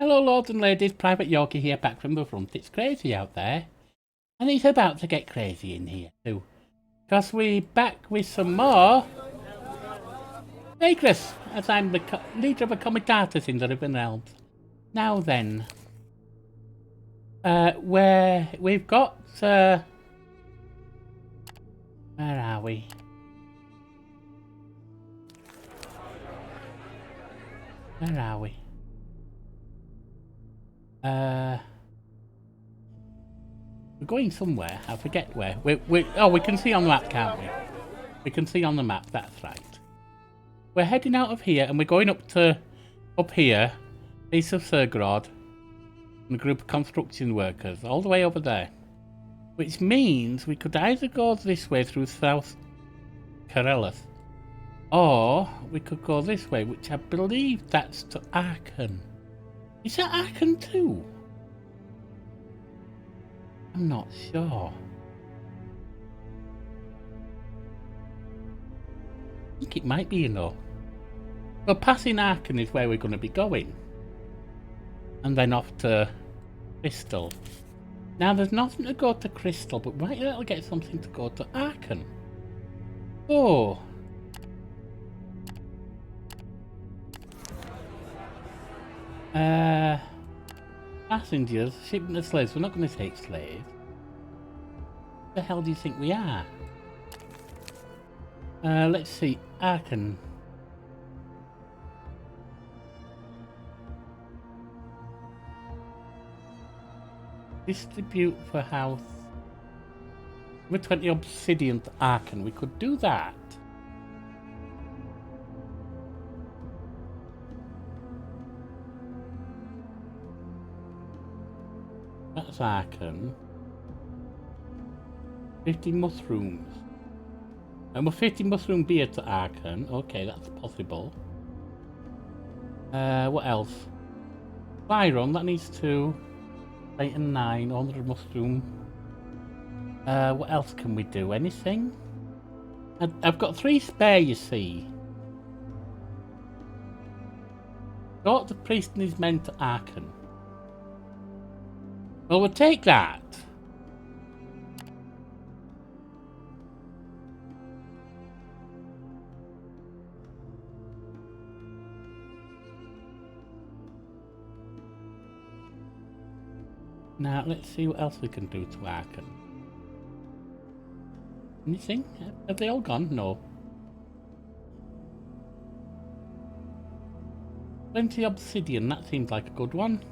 Hello, lords and ladies. Private Yorkie here, back from the front. It's crazy out there. And it's about to get crazy in here, too. Because we're back with some more Vagrus, as I'm the leader of a comitatus in the Riven realms. Now then, where we've got, where are we? Where are we? We're going somewhere. I forget where. Oh, we can see on the map, can't we? We can see on the map. That's right. We're heading out of here, and we're going up here, piece of Sergrod, and a group of construction workers, all the way over there. Which means we could either go this way through South Karelith, or we could go this way, which I believe that's to Aachen. Is that Aachen too? I'm not sure. I think it might be, you know. Well, passing Aachen is where we're going to be going. And then off to Crystal. Now, there's nothing to go to Crystal, but we might be able to get something to go to Aachen. Oh. Passengers, shipping the slaves. We're not going to take slaves. What the hell do you think we are? Let's see. Aachen. Distribute for house. With 20 obsidian to Aachen. We could do that. That's Aachen. 50 mushrooms. And we're 50 mushroom beer to Aachen. Okay, that's possible. What else? Byron, that needs 2. 8 and 9, 100 mushroom. What else can we do? Anything? I've got 3 spare, you see. Got the priest and his men to Aachen. Well, we'll take that. Now, let's see what else we can do to Aachen. Anything? Have they all gone? No. 20 obsidian, that seems like a good one.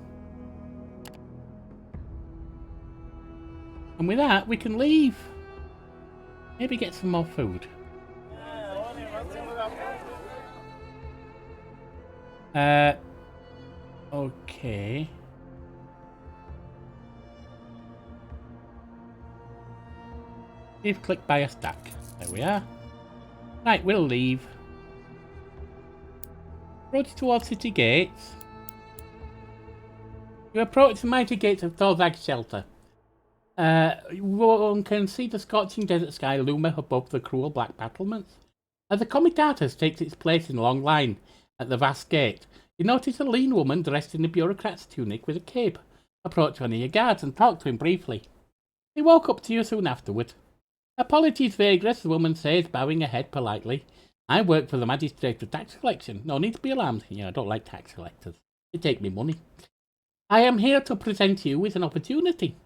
And with that, we can leave. Maybe get some more food. Okay. Leave, click, buy a stack. There we are. Right, we'll leave. Approach towards city gates. You approach the mighty gates of Thorvag's shelter. One can see the scorching desert sky loom above the cruel black battlements. As the comitatus takes its place in a long line at the vast gate, you notice a lean woman dressed in a bureaucrat's tunic with a cape. Approach one of your guards and talk to him briefly. He walk up to you soon afterward. Apologies, Vagrus, the woman says, bowing her head politely. I work for the magistrate of tax collection. No need to be alarmed. I don't like tax collectors. They take me money. I am here to present you with an opportunity.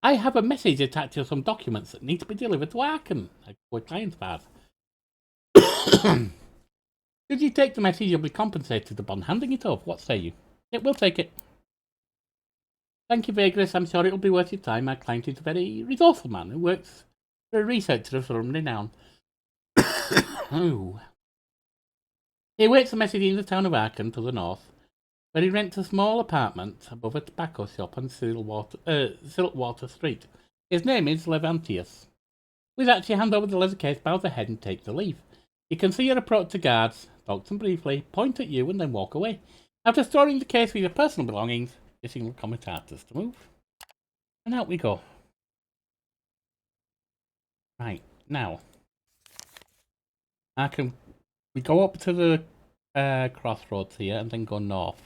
I have a message attached to some documents that need to be delivered to Aachen. A client's bad. Should you take the message, you'll be compensated upon handing it off. What say you? Yeah, we'll take it. Thank you, Vagrus. I'm sure it'll be worth your time. My client is a very resourceful man who works for a researcher of some renown. Oh. He awaits a message in the town of Aachen to the north, where he rents a small apartment above a tobacco shop on Siltwater Street. His name is Levantius. With that, you hand over the leather case, bow the head, and take the leave. You can see your approach to guards, talk to them briefly, point at you, and then walk away. After storing the case with your personal belongings, you signal comitatus to move. And out we go. Right, now. We go up to the crossroads here and then go north.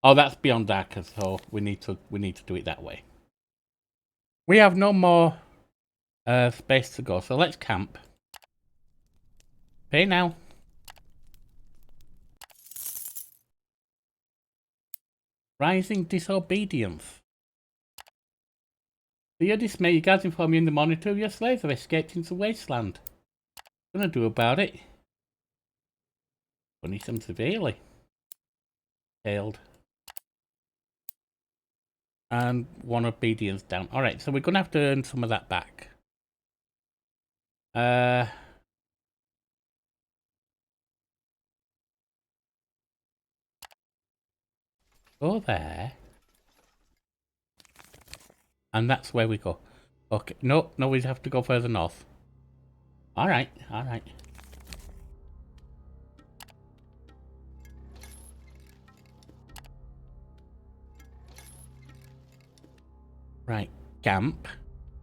Oh, that's beyond darker, so we need to do it that way. We have no more space to go, so let's camp. Pay now. Rising disobedience. To your dismay, your guards inform you in the morning two of your slaves have escaped into the wasteland. What are you gonna do about it? Punish them severely. Failed. And 1 obedience down. Alright, so we're gonna have to earn some of that back. Go there. And that's where we go. Okay, no, we have to go further north. Alright. Right, camp.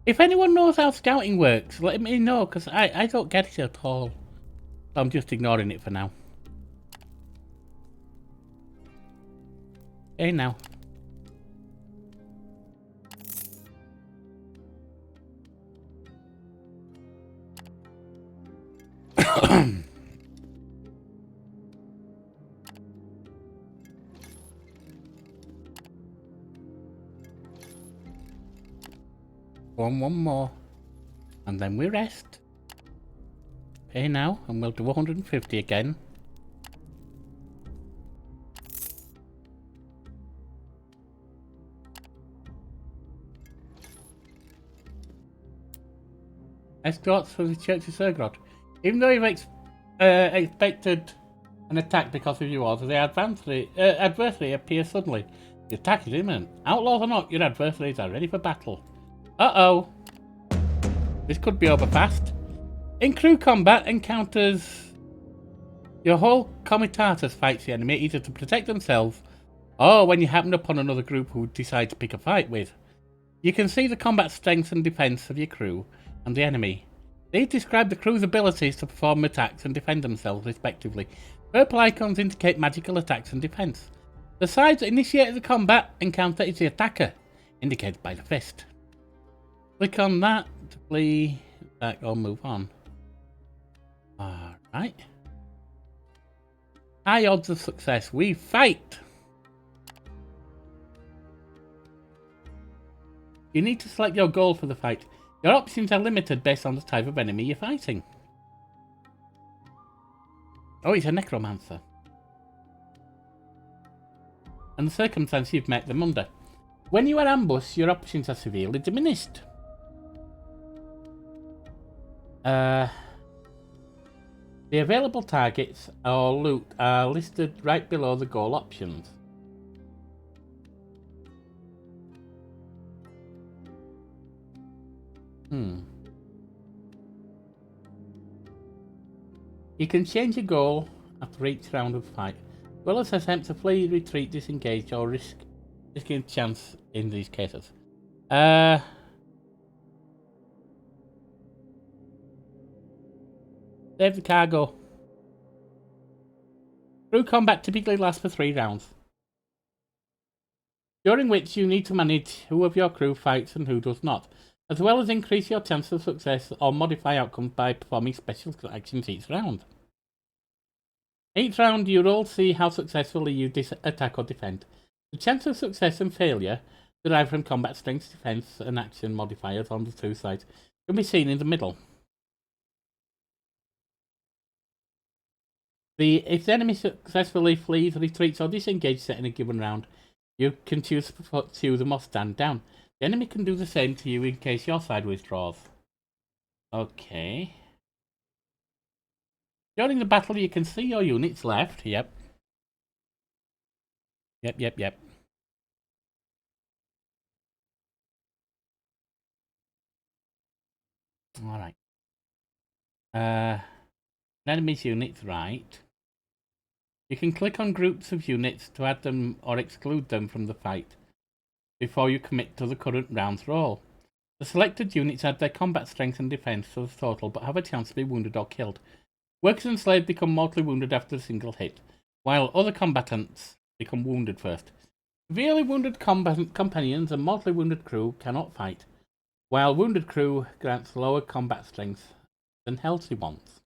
If anyone knows how scouting works, let me know, because I don't get it at all. So I'm just ignoring it for now. Hey now. One more. And then we rest. Pay now, and we'll do 150 again. Escorts for the Church of Sergrod. Even though you've expected an attack because of your orders, the adversary appears suddenly. The attack is imminent. Outlaws or not, your adversaries are ready for battle. Uh-oh. This could be over fast. In crew combat encounters, your whole comitatus fights the enemy either to protect themselves or when you happen upon another group who decide to pick a fight with. You can see the combat strength and defense of your crew and the enemy. These describe the crew's abilities to perform attacks and defend themselves respectively. Purple icons indicate magical attacks and defense. The side that initiated the combat encounter is the attacker, indicated by the fist. Click on that to flee back or move on. Alright. High odds of success. We fight! You need to select your goal for the fight. Your options are limited based on the type of enemy you're fighting. Oh, he's a necromancer. And the circumstance you've met them under. When you are ambushed, your options are severely diminished. The available targets or loot are listed right below the goal options. You can change your goal after each round of fight, as well as attempt to flee, retreat, disengage, or risking a chance in these cases. Save the cargo. Crew combat typically lasts for 3 rounds, during which you need to manage who of your crew fights and who does not, as well as increase your chance of success or modify outcomes by performing special actions each round. Each round you roll to see how successfully you attack or defend. The chance of success and failure, derived from combat strength, defense, and action modifiers on the 2 sides, can be seen in the middle. If the enemy successfully flees, retreats, or disengages in a given round, you can choose to pursue them or stand down. The enemy can do the same to you in case your side withdraws. Okay. During the battle, you can see your units left. Yep. Alright. Enemy's units right. You can click on groups of units to add them or exclude them from the fight before you commit to the current round's roll. The selected units add their combat strength and defense to the total but have a chance to be wounded or killed. Workers and slaves become mortally wounded after a single hit, while other combatants become wounded first. Severely wounded companions and mortally wounded crew cannot fight, while wounded crew grants lower combat strength than healthy ones.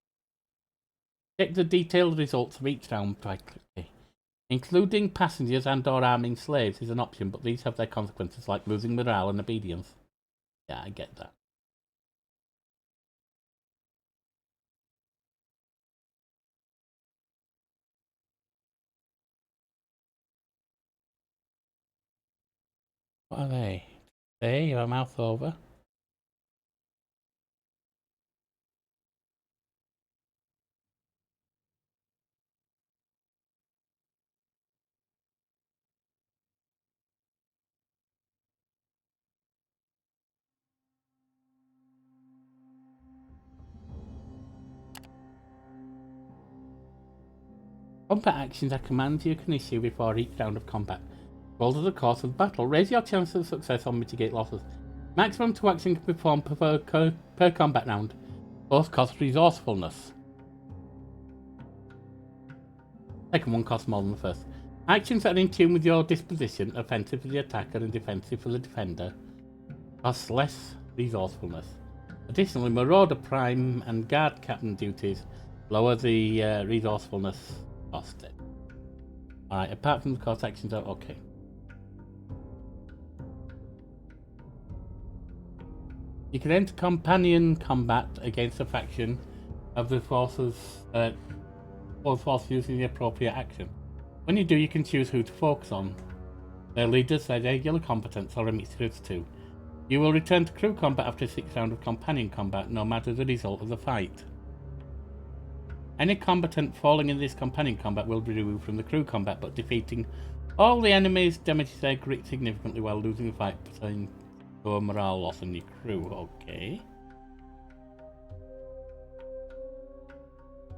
Check the detailed results of each round by clicking. Including passengers and or arming slaves is an option, but these have their consequences like losing morale and obedience. Yeah, I get that. What are they? There, you have a mouth over. Combat actions are commands you can issue before each round of combat. Alter the course of the battle. Raise your chances of success or mitigate losses. Maximum 2 actions can be performed per combat round. Both cost resourcefulness. Second one costs more than the first. Actions that are in tune with your disposition, offensive for the attacker and defensive for the defender, cost less resourcefulness. Additionally, Marauder Prime and Guard Captain duties lower the resourcefulness cost. Alright, apart from the cost actions are okay. You can enter companion combat against a faction of the forces using the appropriate action. When you do, you can choose who to focus on. Their leaders, their regular competence, or a mixture of the two. You will return to crew combat after 6 rounds of companion combat, no matter the result of the fight. Any combatant falling in this companion combat will be removed from the crew combat, but defeating all the enemies damages their grit significantly while losing the fight, putting a morale loss on your crew. Okay.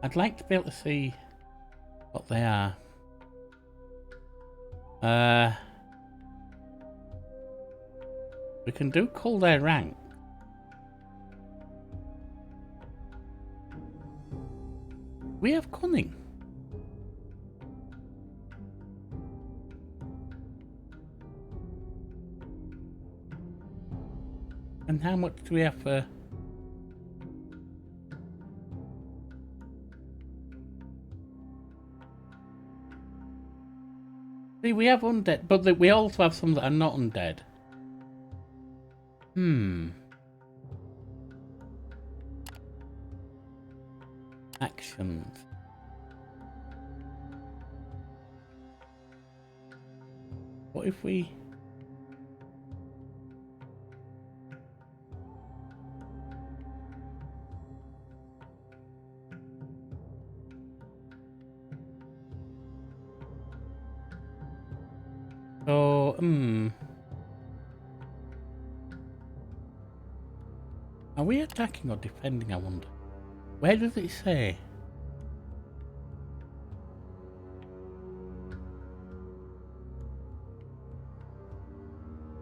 I'd like to be able to see what they are. We can do call their rank. We have cunning. And how much do we have for... See, we have undead, but we also have some that are not undead. Actions. What if we... So, Are we attacking or defending, I wonder? Where does it say?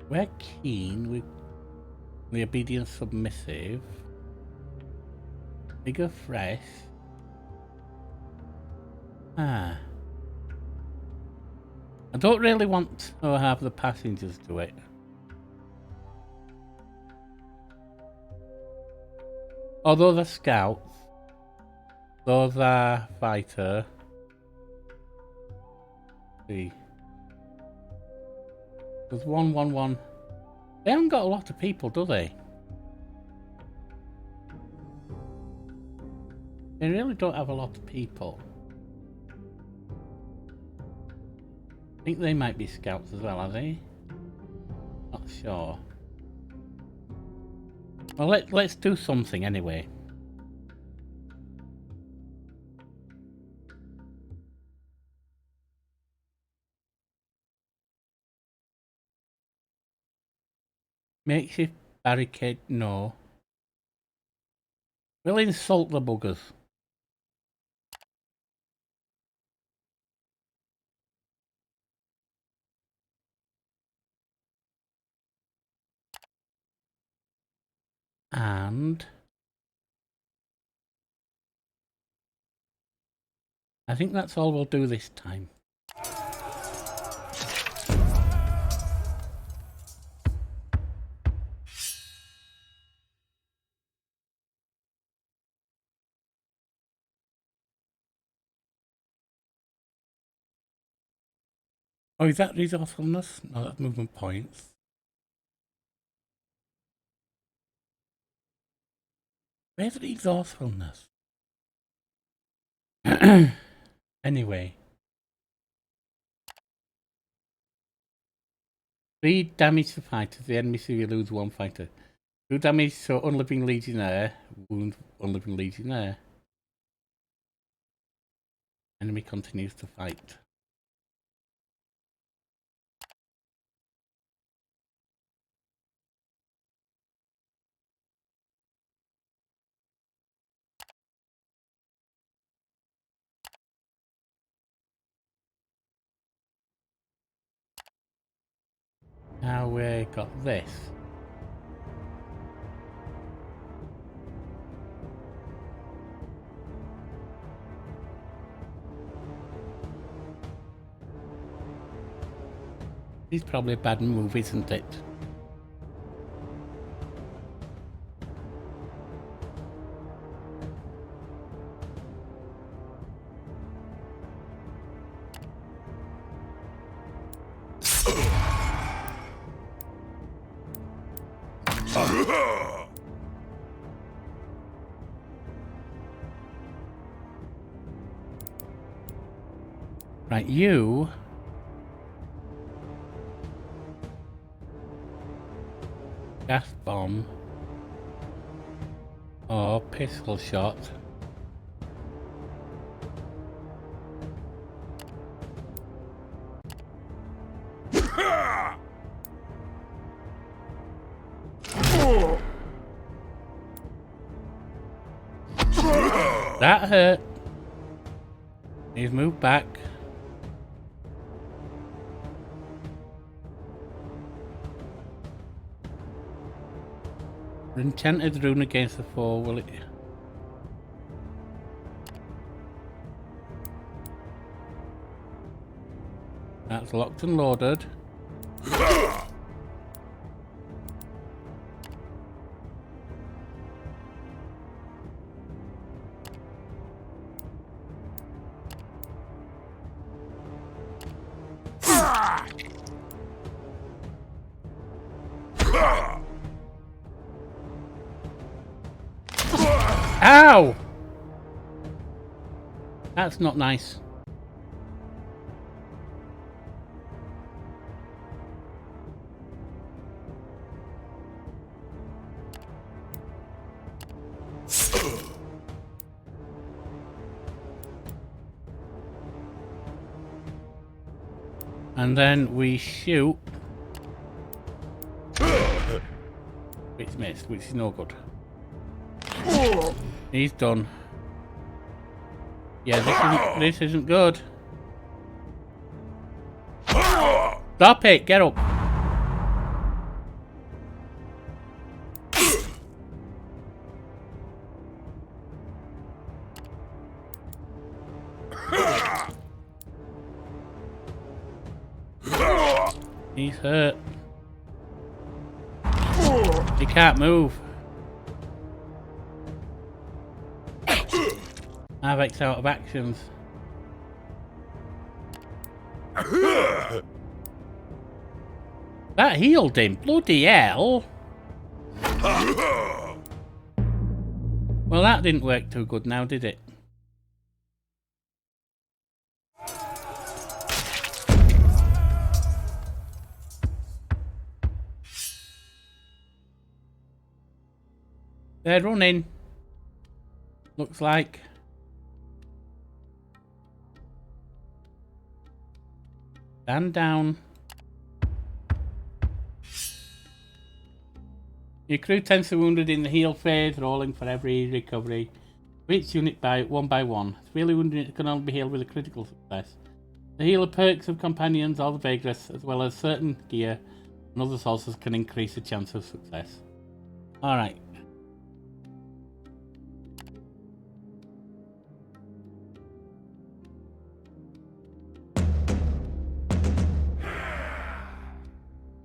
We're keen, we're obedient submissive. Bigger fresh. I don't really want to have the passengers do it. Although they're scouts, those are fighter. See. There's 111. They haven't got a lot of people, do they? They really don't have a lot of people. I think they might be scouts as well, are they? Not sure. Well, let's do something anyway. Makeshift barricade, no. We'll insult the buggers. And I think that's all we'll do this time. Oh, is that resourcefulness? No, that's movement points. Where's resourcefulness? Anyway. 3 damage to fighters. The enemy severely lose 1 fighter. 2 damage to unliving legionnaire. Wound unliving legionnaire. Enemy continues to fight. Now we got this. This is probably a bad move, isn't it? Right, you... gas bomb. Or pistol shot. That hurt. He's moved back. Enchanted rune against the foe, will it? That's locked and loaded. Ow! That's not nice. And then we shoot. It's missed, which is no good. He's done. Yeah, this isn't good. Stop it! Get up! He's hurt. He can't move. Havoc's out of actions. That healed him. Bloody hell. Well, that didn't work too good now, did it? They're running. Looks like. Stand down. Your crew tends to be wounded in the heal phase, rolling for every recovery. Each unit by one. Severely wounded units can only be healed with a critical success. The healer perks of companions or the Vagrus, as well as certain gear and other sources, can increase the chance of success. Alright.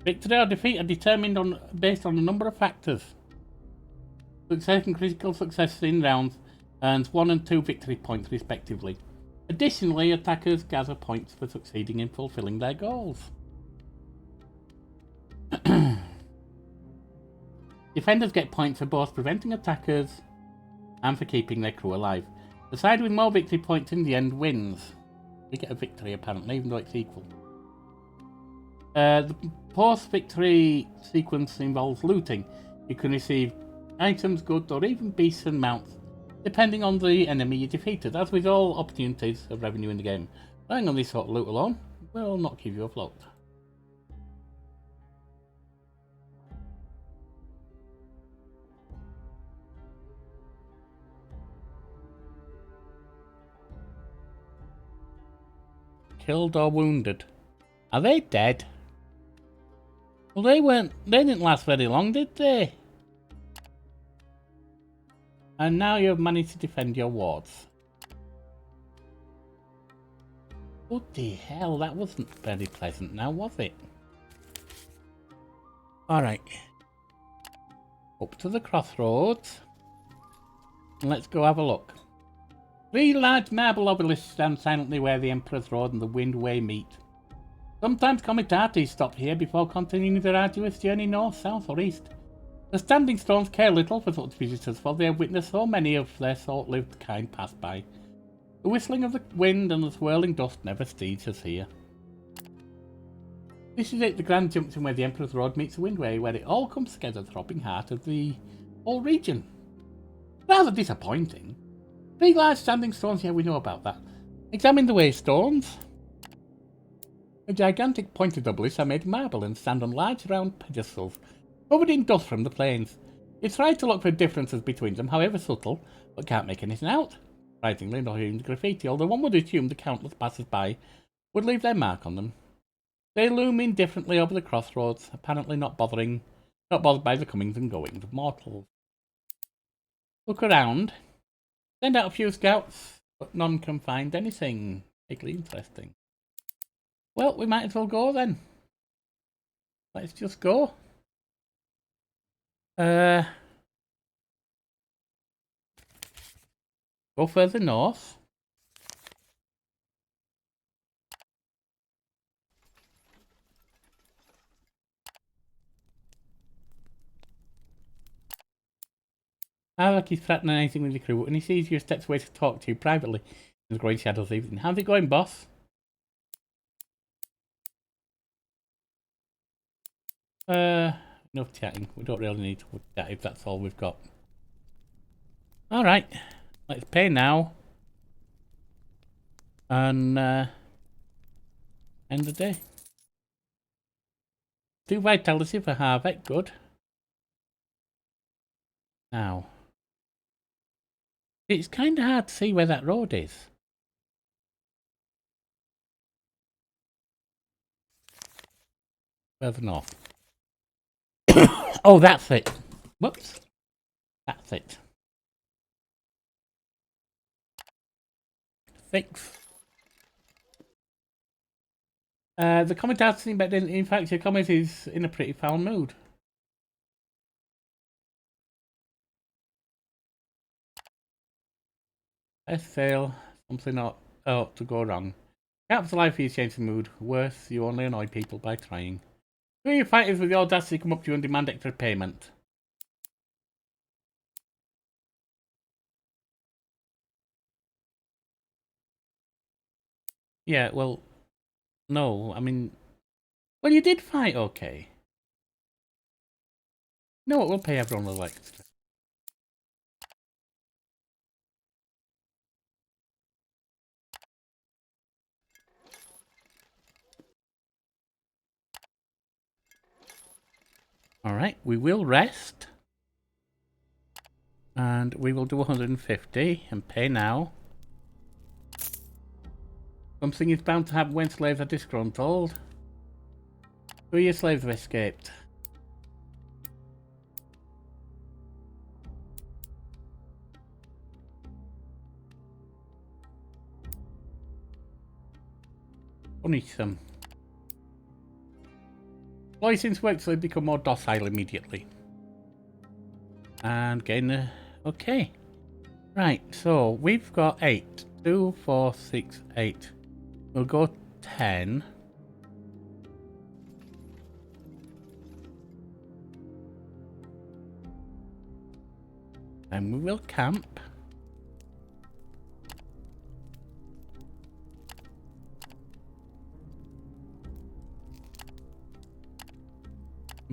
Victory or defeat are determined based on a number of factors. Success and critical success in rounds earns 1 and 2 victory points respectively. Additionally, attackers gather points for succeeding in fulfilling their goals. Defenders get points for both preventing attackers and for keeping their crew alive. The side with more victory points in the end wins. We get a victory apparently, even though it's equal. The post-victory sequence involves looting. You can receive items, goods, or even beasts and mounts, depending on the enemy you defeated. As with all opportunities of revenue in the game, relying on this sort of loot alone will not give you a float. Killed or wounded. Are they dead? Well, they didn't last very long, did they? And now you've managed to defend your wards. What the hell, that wasn't very pleasant now, was it? Alright. Up to the crossroads. And let's go have a look. 3 large marble obelisks stand silently where the Emperor's Road and the Windway meet. Sometimes comitatus stop here before continuing their arduous journey north, south or east. The standing stones care little for such visitors, for they have witnessed so many of their short-lived kind pass by. The whistling of the wind and the swirling dust never ceases here. This is it, the grand junction where the Emperor's Road meets the Windway, where it all comes together, the throbbing heart of the whole region. Rather disappointing. 3 large standing stones, yeah, we know about that. Examine the waystones. The gigantic pointed obelisks are made of marble and stand on large round pedestals, covered in dust from the plains. You try to look for differences between them, however subtle, but can't make anything out. Surprisingly, not even the graffiti, although one would assume the countless passers-by would leave their mark on them. They loom indifferently over the crossroads, apparently not bothered by the comings and goings of mortals. Look around. Send out a few scouts, but none can find anything particularly interesting. Well, we might as well go then. Let's just go. Go further north. I like he's fraternizing with the crew, and he sees you steps away to talk to you privately in the growing shadows evening. How's it going, boss? Enough chatting. We don't really need to chat if that's all we've got. Alright. Let's pay now. And end the day. 2 vitality for Harvek, good. Now. It's kind of hard to see where that road is. Further north. Oh, that's it. Whoops. That's it. 6. The commentator seems better. In fact, your comment is in a pretty foul mood. Let's fail. Something ought to go wrong. Perhaps life is change the mood. Worse, you only annoy people by trying. 3 fighters with the audacity come up to you and demand extra payment. Yeah, well, no, I mean, well, you did fight okay. No, what, we'll pay everyone a little extra. Alright, we will rest. And we will do 150 and pay now. Something is bound to happen when slaves are disgruntled. 2 of your slaves have escaped. Punish them. License works so they become more docile immediately. And gain the... Okay. Right, so we've got 8. 2, 4, 6, 8. We'll go 10. And we will camp.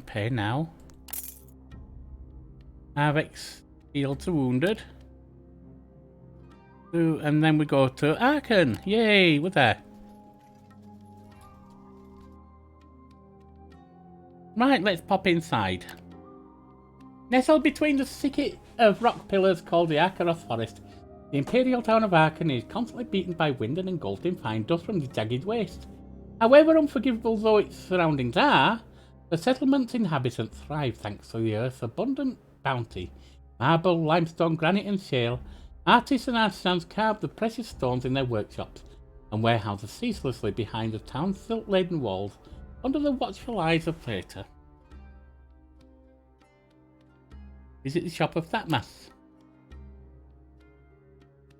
Pay now. Avex healed to wounded. And then we go to Arkan. Yay, we're there. Right, let's pop inside. Nestled between the thicket of rock pillars called the Arkaroth Forest, the imperial town of Arkan is constantly beaten by wind and engulfed in fine dust from the jagged waste. However unforgivable though its surroundings are, the settlement's inhabitants thrive thanks to the earth's abundant bounty. Marble, limestone, granite and shale, artists and artisans carve the precious stones in their workshops and warehouses ceaselessly behind the town's silt-laden walls under the watchful eyes of Praetor. Visit the shop of Thatmas.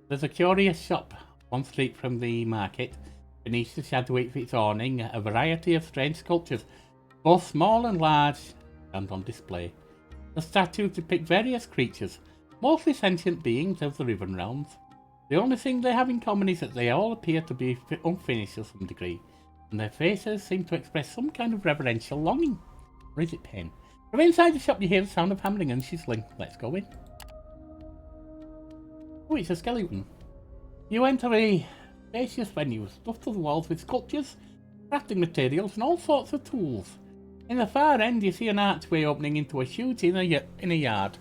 There's a curious shop, one street from the market. Beneath the shadow of its awning, a variety of strange sculptures, both small and large, stand on display. The statues depict various creatures, mostly sentient beings of the Riven realms. The only thing they have in common is that they all appear to be unfinished to some degree, and their faces seem to express some kind of reverential longing. Or is it pain? From inside the shop you hear the sound of hammering and chiseling. Let's go in. Oh, it's a skeleton. You enter a spacious venue stuffed to the walls with sculptures, crafting materials and all sorts of tools. In the far end you see an archway opening into a huge inner yard,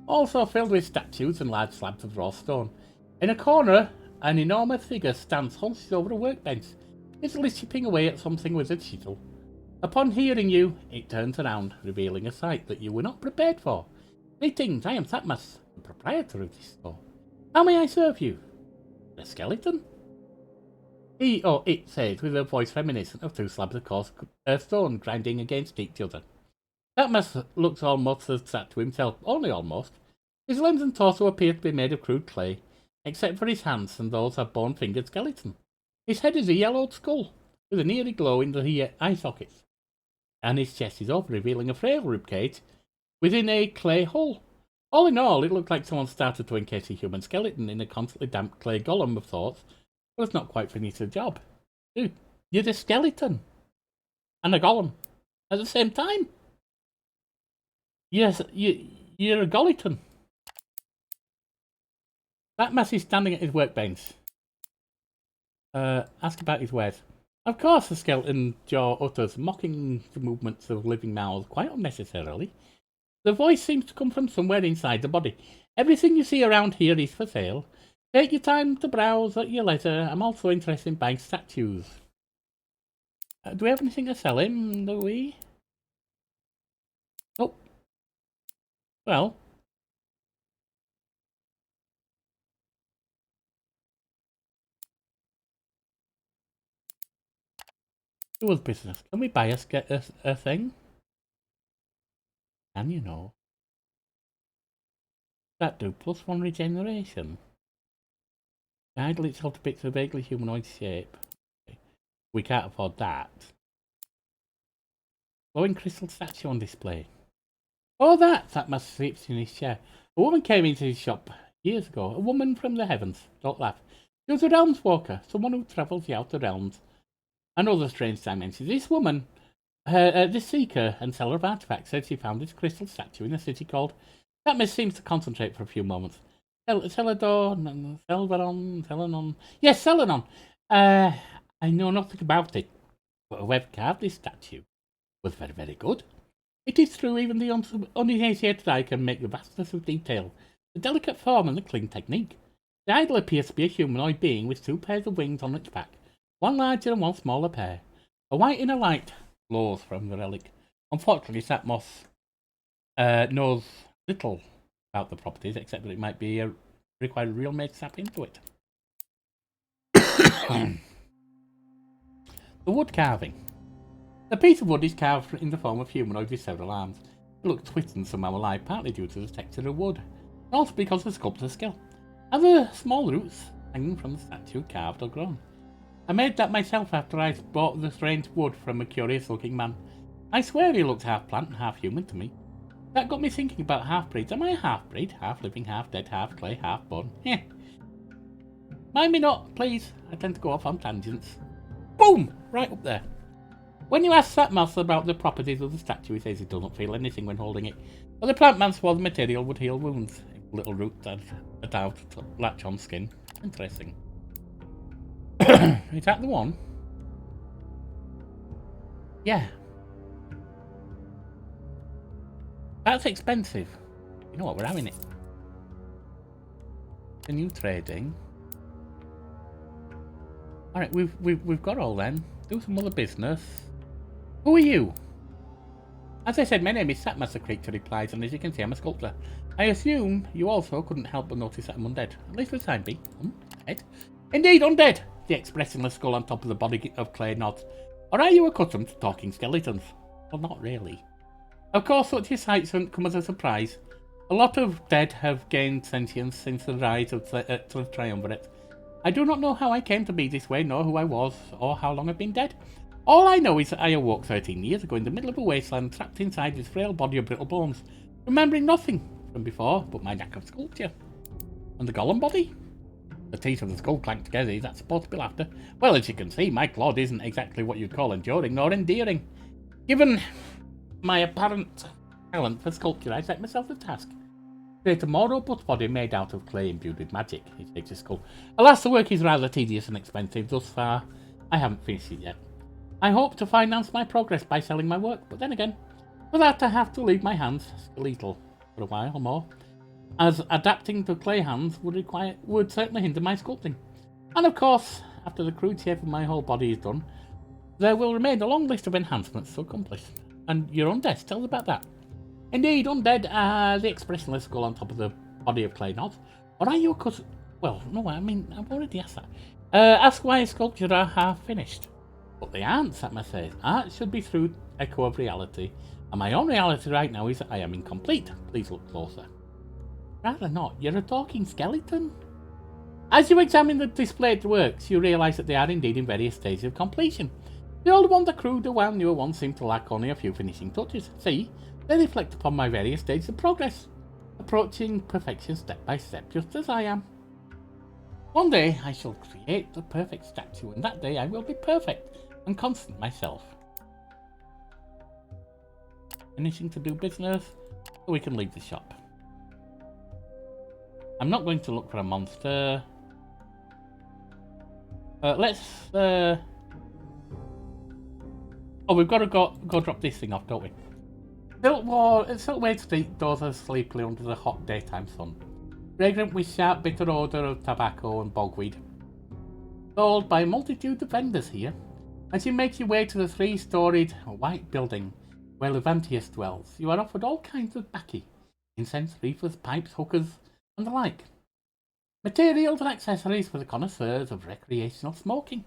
also filled with statues and large slabs of raw stone. In a corner, an enormous figure stands hunched over a workbench, busily chipping away at something with a chisel. Upon hearing you, it turns around, revealing a sight that you were not prepared for. Greetings, I am Thatmas, the proprietor of this store. How may I serve you? The skeleton? It says, with a voice reminiscent of two slabs of coarse stone grinding against each other. Thatmas looks almost as sad to himself, only almost. His limbs and torso appear to be made of crude clay, except for his hands, and those are bone-fingered skeleton. His head is a yellowed skull, with an eerie glow in the eye sockets, and his chest is open, revealing a frail ribcage within a clay hull. All in all, it looked like someone started to encase a human skeleton in a constantly damp clay golem of sorts, but has not quite finished the job. Dude, you're a skeleton and a golem at the same time. Yes, you're a Goliton. That mess is standing at his workbench. Ask about his wares. Of course, the skeleton jaw utters, mocking the movements of living mouths quite unnecessarily. The voice seems to come from somewhere inside the body. Everything you see around here is for sale. Take your time to browse at your leisure. I'm also interested in buying statues. Do we have anything to sell him, do we? Oh. Well. Do us business. Can we buy us get a thing? Can you know? That do +1 regeneration. Idle itself depicts a vaguely humanoid shape. Okay. We can't afford that. Glowing crystal statue on display. Oh, that must sleeps in his chair. A woman came into his shop years ago. A woman from the heavens. Don't laugh. She was a realms walker, someone who travels the outer realms and other strange dimensions. This woman, this seeker and seller of artifacts, said she found this crystal statue in a city called. That miss seems to concentrate for a few moments. Celadon, Selenon. Yes, Selenon. I know nothing about it, but whoever carved this statue was very, very good. It is true, even the uninitiated eye can make the vastness of detail, the delicate form and the clean technique. The idol appears to be a humanoid being with 2 pairs of wings on its back, one larger and one smaller pair. A white inner light glows from the relic. Unfortunately, Satmos knows little about the properties, except that it might be require a real maid sap into it. The wood carving. The piece of wood is carved in the form of humanoid with several arms. It looks twisted and somehow alive, partly due to the texture of wood, and also because of the sculptor's skill. Other small roots hanging from the statue, carved or grown. I made that myself after I bought the strange wood from a curious-looking man. I swear he looked half plant and half human to me. That got me thinking about half-breeds. Am I a half-breed? Half living, half dead, half clay, half bone? Heh. Mind me not, please. I tend to go off on tangents. Boom! Right up there. When you ask Satmas about the properties of the statue, he says he doesn't feel anything when holding it. But the plant man swore the material would heal wounds. Little roots that out to latch on skin. Interesting. Is that the one? Yeah. That's expensive. You know what, we're having it. Continue trading. Alright, we've got all then. Do some other business. Who are you? As I said, my name is Satmas, the creature replies, and as you can see, I'm a sculptor. I assume you also couldn't help but notice that I'm undead. At least for the time being. Undead? Indeed, undead! The expressionless skull on top of the body of clay nods. Or are you accustomed to talking skeletons? Well, not really. Of course, such a sight shouldn't come as a surprise. A lot of dead have gained sentience since the rise of the Triumvirate. I do not know how I came to be this way, nor who I was, or how long I've been dead. All I know is that I awoke 13 years ago in the middle of a wasteland, trapped inside this frail body of brittle bones, remembering nothing from before but my knack of sculpture. And the golem body? The teeth of the skull clanked together. Is that supposed to be laughter? Well, as you can see, my clod isn't exactly what you'd call enduring nor endearing. Given my apparent talent for sculpture, I set myself the task. Create a more robust body made out of clay imbued with magic. He shakes his skull. Alas, the work is rather tedious and expensive. Thus far, I haven't finished it yet. I hope to finance my progress by selling my work, but then again, for that I have to leave my hands skeletal for a while or more, as adapting to clay hands would certainly hinder my sculpting. And of course, after the crude shape of my whole body is done, there will remain a long list of enhancements to accomplish. And you're undead, tell us about that. Indeed, undead, the expressionless skull on top of the body of clay nods. Or are you a cousin? Well, no, I mean, I've already asked that. Ask why sculptures are half finished. But they aren't, Satma says. Art should be through echo of reality. And my own reality right now is that I am incomplete. Please look closer. Rather not. You're a talking skeleton. As you examine the displayed works, you realise that they are indeed in various stages of completion. The older ones are crude, while newer ones seem to lack only a few finishing touches. See, they reflect upon my various stages of progress, approaching perfection step by step, just as I am. One day I shall create the perfect statue, and that day I will be perfect and constant myself. Finishing to do business, so we can leave the shop. I'm not going to look for a monster. Let's. Oh, we've got to go drop this thing off, don't we? Siltwade Street dozes sleepily under the hot daytime sun, fragrant with sharp, bitter odour of tobacco and bogweed. Sold by a multitude of vendors here, as you make your way to the three-storied white building where Levantius dwells, you are offered all kinds of baccy, incense, reefers, pipes, hookahs, and the like. Materials and accessories for the connoisseurs of recreational smoking.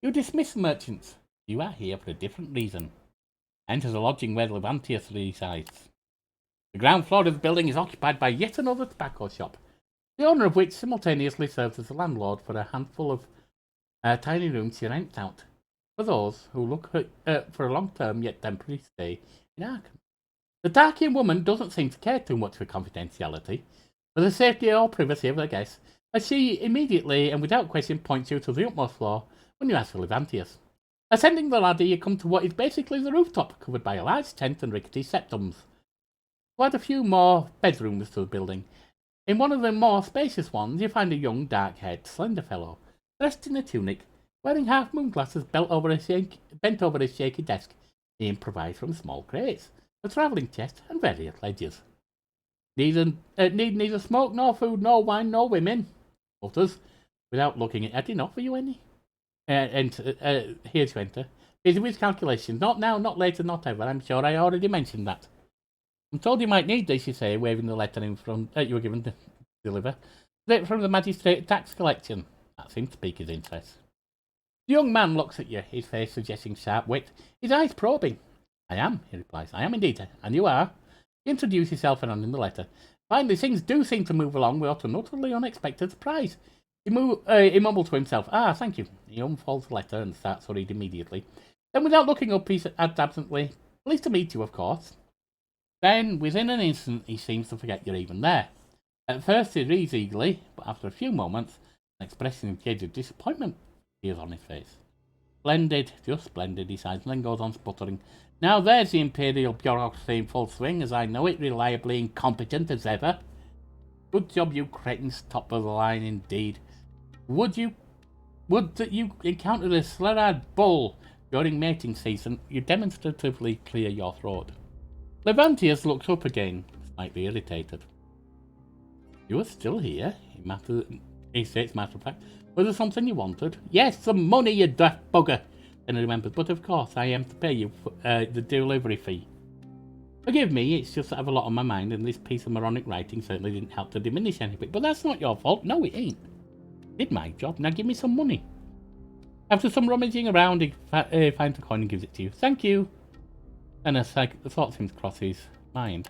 You dismiss merchants. You are here for a different reason. Enter the lodging where Levantius resides. The ground floor of the building is occupied by yet another tobacco shop, the owner of which simultaneously serves as the landlord for a handful of tiny rooms she rents out for those who look for a long-term yet temporary stay in Arkham. The Darkian woman doesn't seem to care too much for confidentiality, for the safety or privacy of her guests, as she immediately and without question points you to the utmost floor when you ask for Levantius. Ascending the ladder, you come to what is basically the rooftop, covered by a large tent and rickety septums. To add a few more bedrooms to the building, in one of the more spacious ones, you find a young, dark-haired, slender fellow, dressed in a tunic, wearing half-moon glasses bent over his shaky desk. He improvised from small crates, a travelling chest, and various ledgers. Need neither smoke, nor food, nor wine, nor women. Mutters, without looking at Eddie, offer you any? Here to enter. Busy with calculations. Not now, not later, not ever. I'm sure I already mentioned that. I'm told you might need this, you say, waving the letter in front you were given to deliver. From the magistrate tax collection. That seems to pique his interest. The young man looks at you, his face suggesting sharp wit, his eyes probing. I am, he replies. I am indeed. And you are? You introduce yourself and hand in the letter. Finally, things do seem to move along without an utterly unexpected surprise. He mumbled to himself, "Ah, thank you." He unfolds the letter and starts to read immediately. Then, without looking up, he adds absently, "Pleased to meet you, of course." Then, within an instant, he seems to forget you're even there. At first, he reads eagerly, but after a few moments, an expression of jaded disappointment appears on his face. "Splendid, just splendid," he sighs, and then goes on sputtering. "Now there's the Imperial bureaucracy in full swing, as I know it, reliably incompetent as ever. Good job, you cretins, top of the line indeed. Would that you encountered a Slerad bull during mating season, you demonstratively clear your throat." Levantius looks up again, slightly irritated. "You are still here?" He states matter of fact. "Was there something you wanted?" "Yes, some money, you daft bugger." Then he remembers, "But of course, I am to pay you for, the delivery fee." "Forgive me, it's just that I have a lot on my mind, and this piece of moronic writing certainly didn't help to diminish anything. But that's not your fault. No, it ain't. Did my job. Now give me some money." After some rummaging around, he finds a coin and gives it to you. "Thank you." And a thought seems to cross his mind.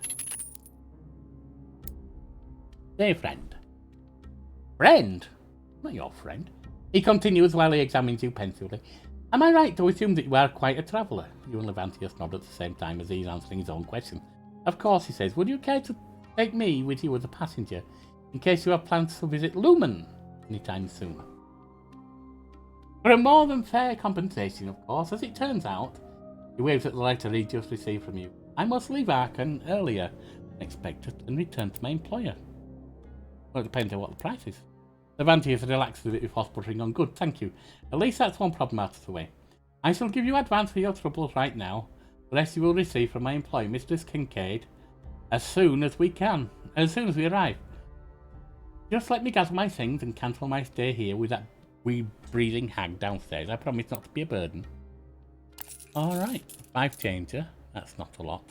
"Hey, friend." "Friend? Not your friend." He continues while he examines you pensively. "Am I right to assume that you are quite a traveller?" You and Levantius nod at the same time as he's answering his own question. "Of course," he says. "Would you care to take me with you as a passenger, in case you have plans to visit Lumen anytime soon?" "For a more than fair compensation, of course. As it turns out," he waves at the letter he just received from you, "I must leave Arkan earlier than expected and return to my employer." "Well, it depends on what the price is." Levantius relaxes a bit before sputtering on. "Good, thank you. At least that's one problem out of the way. I shall give you advance for your troubles right now. The rest you will receive from my employee, Mistress Kincaid, as soon as we arrive. Just let me gather my things and cancel my stay here with that wee breathing hag downstairs. I promise not to be a burden." Alright, 5 changer. That's not a lot.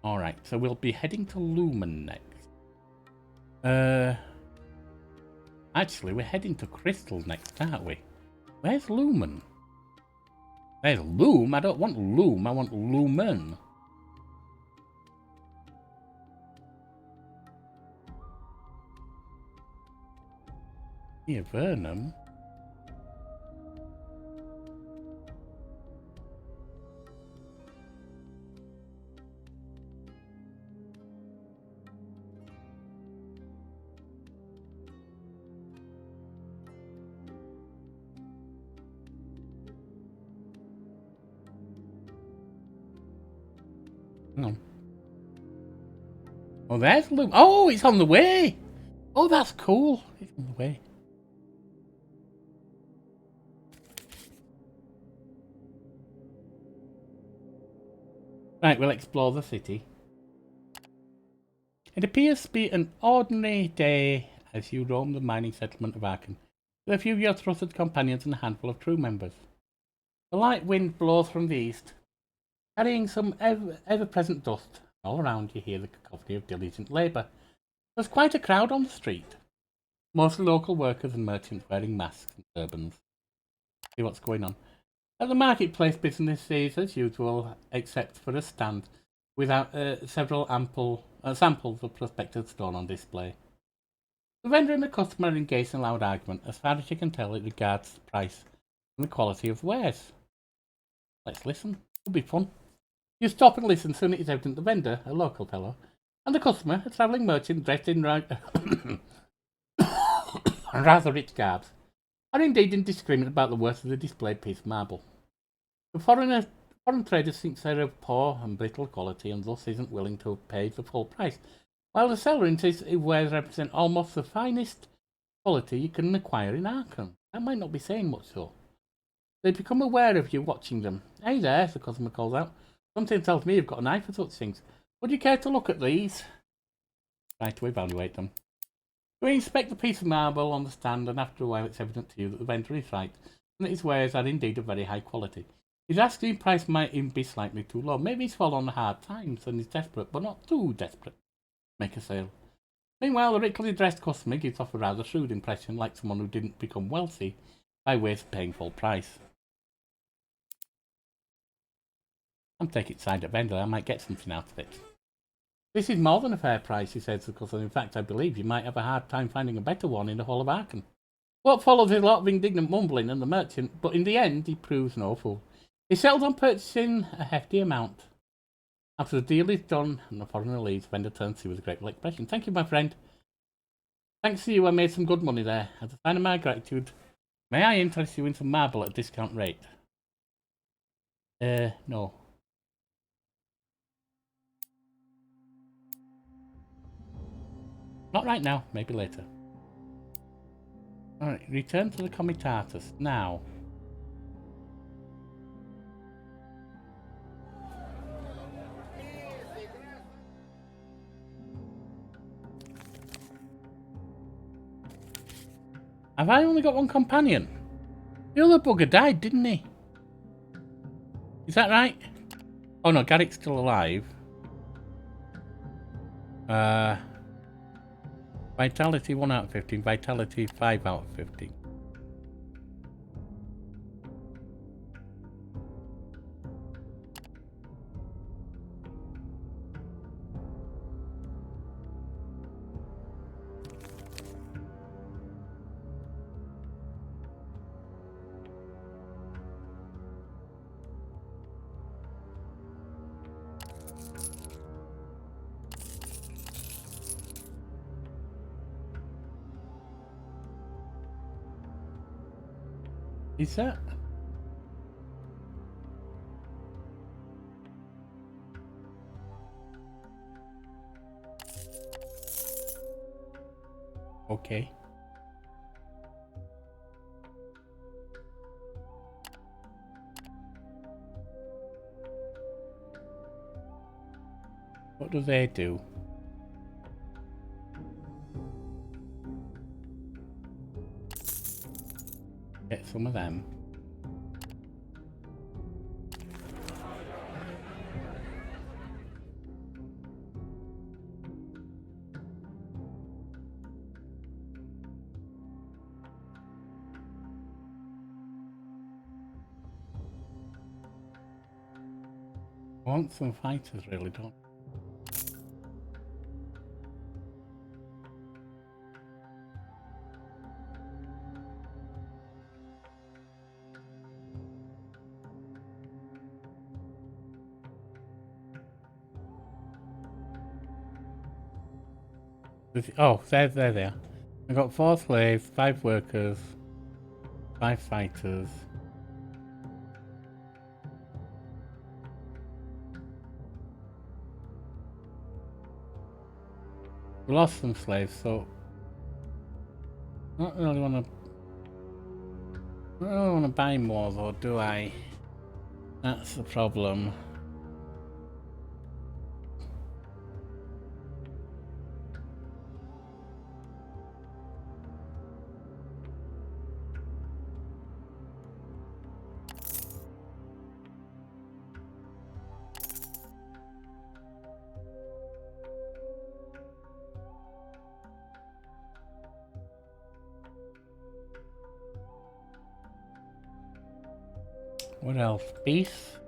Alright, so we'll be heading to Lumen next. Actually, we're heading to Crystal next, aren't we? Where's Lumen? There's Loom? I don't want Loom, I want Lumen. Here, Vernum. No. Oh, there's Loom. Oh, it's on the way! Oh, that's cool. It's on the way. Right, we'll explore the city. It appears to be an ordinary day as you roam the mining settlement of Arkan, with a few of your trusted companions and a handful of crew members. The light wind blows from the east, carrying some ever-present dust. All around you hear the cacophony of diligent labour. There's quite a crowd on the street, mostly local workers and merchants wearing masks and turbans. See what's going on. At the marketplace, business is as usual, except for a stand without several samples of prospective stone on display. The vendor and the customer are engaged in a loud argument. As far as you can tell, it regards the price and the quality of wares. Let's listen. It'll be fun. You stop and listen. Soon it is evident the vendor, a local fellow, and the customer, a travelling merchant dressed in rather rich garbs, are indeed indiscriminate about the worth of the displayed piece of marble. The foreign trader thinks they're of poor and brittle quality and thus isn't willing to pay the full price, while the seller insists his wares represent almost the finest quality you can acquire in Arkham. That might not be saying much though. They become aware of you watching them. "Hey there," the customer calls out. "Something tells me you've got an eye for such things. Would you care to look at these?" Try to evaluate them. You inspect the piece of marble on the stand, and after a while it's evident to you that the vendor is right, and that his wares are indeed of very high quality. His asking price might even be slightly too low. Maybe he's fallen on hard times and is desperate, but not too desperate to make a sale. Meanwhile, the richly dressed customer gives off a rather shrewd impression, like someone who didn't become wealthy by way of paying full price. I'm taking it side at vendor. I might get something out of it. This is more than a fair price, he said to the customer. In fact, I believe you might have a hard time finding a better one in the whole of Arkham. What follows is a lot of indignant mumbling and the merchant, but in the end, he proves no fool. He settled on purchasing a hefty amount. After the deal is done and the foreigner leaves, vendor turns to you with a grateful expression. Thank you, my friend. Thanks to you, I made some good money there. As a sign of my gratitude, may I interest you in some marble at a discount rate? No. Not right now, maybe later. Alright, return to the Comitatus. Now. Have I only got one companion? The other bugger died, didn't he? Is that right? Oh no, Garrick's still alive. Vitality 1 out of 15, Vitality 5 out of 15. Is that? Okay. What do they do? Get some of them. I want some fighters, really, don't I? Oh, they're there. I got 4 slaves, 5 workers, 5 fighters. We lost some slaves, so I don't really want to buy more though, do I? That's the problem. What else? Beef?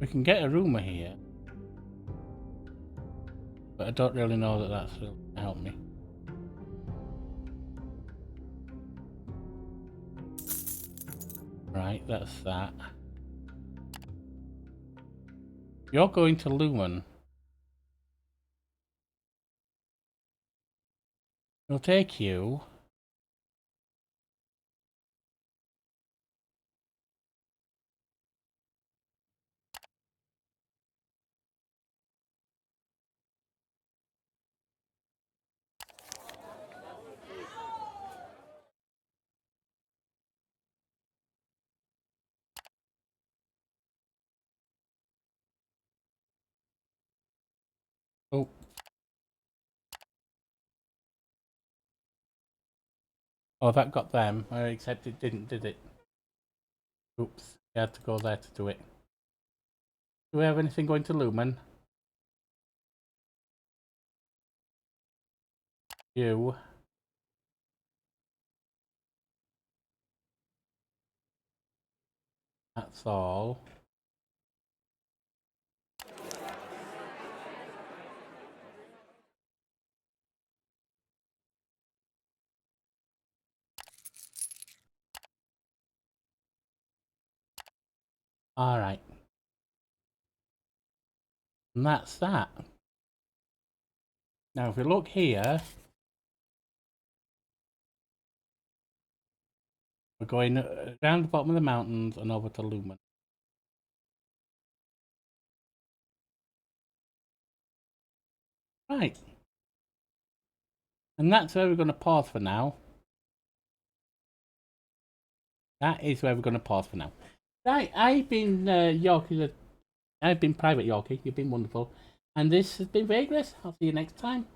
We can get a rumour here, but I don't really know that that's going to help me. Right, that's that. You're going to Lumen. We'll take you. Oh. Oh, that got them. Except it didn't, did it? Oops. You had to go there to do it. Do we have anything going to Lumen? You. That's all. Alright. And that's that. Now if we look here, we're going around the bottom of the mountains and over to Lumen. Right. And that's where we're going to pause for now. That is where we're going to pause for now. Right, I've been Yorkie. I've been Private Yorkie. You've been wonderful. And this has been Vagrus. I'll see you next time.